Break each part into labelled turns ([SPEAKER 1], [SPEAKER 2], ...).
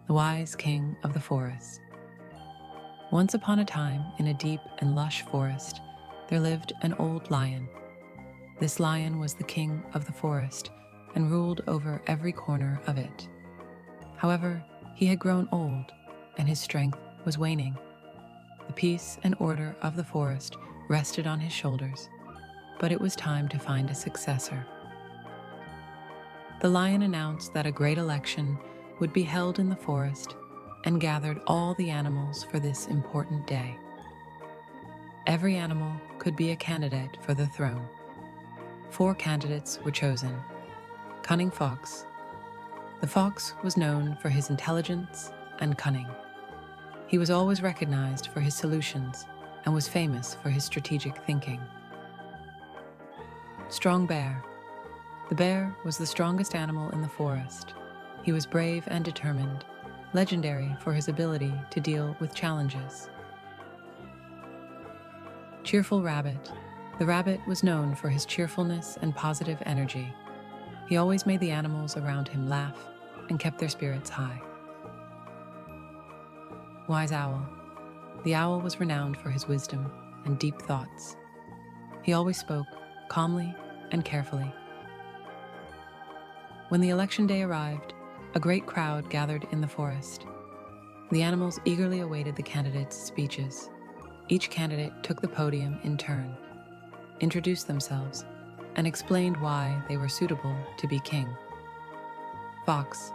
[SPEAKER 1] the wise king of the forest. Once upon a time, in a deep and lush forest, there lived an old lion. This lion was the king of the forest and ruled over every corner of it. However, he had grown old, and his strength was waning. The peace and order of the forest rested on his shoulders, but it was time to find a successor. The lion announced that a great election would be held in the forest and gathered all the animals for this important day. Every animal could be a candidate for the throne. 4 candidates were chosen. Cunning Fox. The fox was known for his intelligence and cunning. He was always recognized for his solutions and was famous for his strategic thinking. Strong Bear. The bear was the strongest animal in the forest. He was brave and determined, legendary for his ability to deal with challenges. Cheerful Rabbit. The rabbit was known for his cheerfulness and positive energy. He always made the animals around him laugh and kept their spirits high. Wise Owl. The owl was renowned for his wisdom and deep thoughts. He always spoke calmly and carefully. When the election day arrived, a great crowd gathered in the forest. The animals eagerly awaited the candidates' speeches. Each candidate took the podium in turn, introduced themselves, and explained why they were suitable to be king. Fox.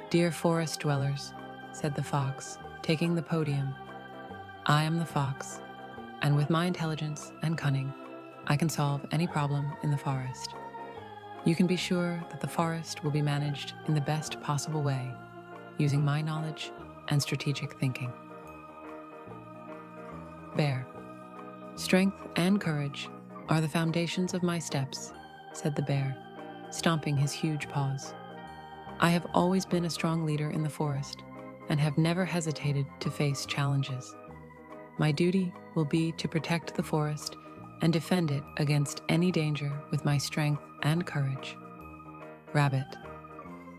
[SPEAKER 1] Dear forest dwellers, said the fox, taking the podium, I am the fox, and with my intelligence and cunning, I can solve any problem in the forest. You can be sure that the forest will be managed in the best possible way, using my knowledge and strategic thinking. Bear. Strength and courage are the foundations of my steps, said the bear, stomping his huge paws. I have always been a strong leader in the forest and have never hesitated to face challenges. My duty will be to protect the forest and defend it against any danger with my strength and courage. Rabbit.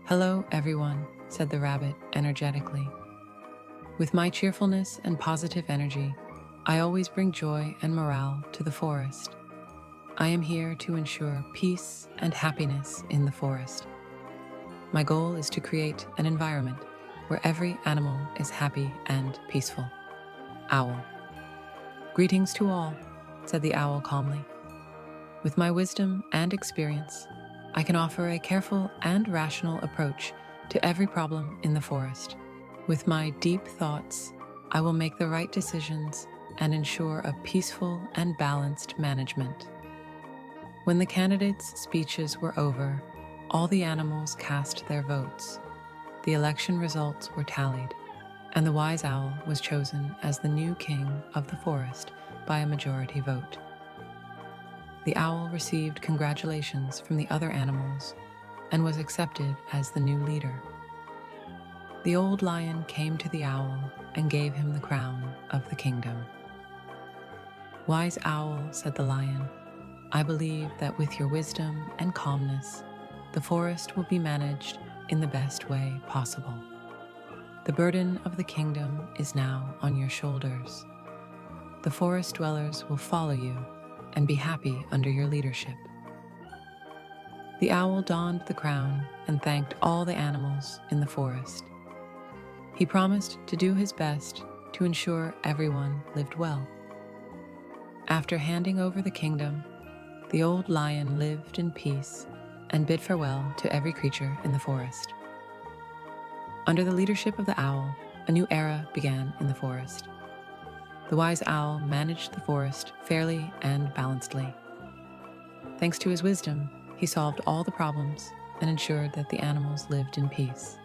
[SPEAKER 1] Hello, everyone, said the rabbit energetically. With my cheerfulness and positive energy, I always bring joy and morale to the forest. I am here to ensure peace and happiness in the forest. My goal is to create an environment where every animal is happy and peaceful. Owl. Greetings to all, said the owl calmly. With my wisdom and experience, I can offer a careful and rational approach to every problem in the forest. With my deep thoughts, I will make the right decisions and ensure a peaceful and balanced management. When the candidates' speeches were over, all the animals cast their votes. The election results were tallied, and the wise owl was chosen as the new king of the forest by a majority vote. The owl received congratulations from the other animals and was accepted as the new leader. The old lion came to the owl and gave him the crown of the kingdom. Wise owl, said the lion, I believe that with your wisdom and calmness, the forest will be managed in the best way possible. The burden of the kingdom is now on your shoulders. The forest dwellers will follow you and be happy under your leadership. The owl donned the crown and thanked all the animals in the forest. He promised to do his best to ensure everyone lived well. After handing over the kingdom, the old lion lived in peace and bid farewell to every creature in the forest. Under the leadership of the owl, a new era began in the forest. The wise owl managed the forest fairly and balancedly. Thanks to his wisdom, he solved all the problems and ensured that the animals lived in peace.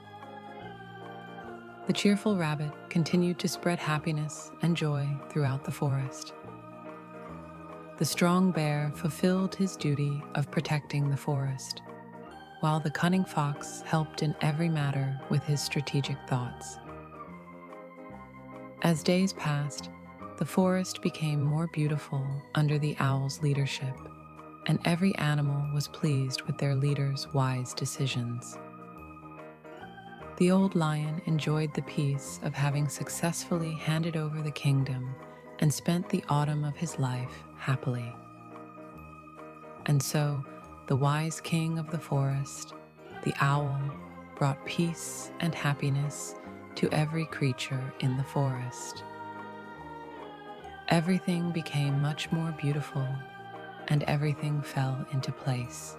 [SPEAKER 1] The cheerful rabbit continued to spread happiness and joy throughout the forest. The strong bear fulfilled his duty of protecting the forest, while the cunning fox helped in every matter with his strategic thoughts. As days passed, the forest became more beautiful under the owl's leadership, and every animal was pleased with their leader's wise decisions. The old lion enjoyed the peace of having successfully handed over the kingdom and spent the autumn of his life happily. And so, the wise king of the forest, the owl, brought peace and happiness to every creature in the forest. Everything became much more beautiful, and everything fell into place.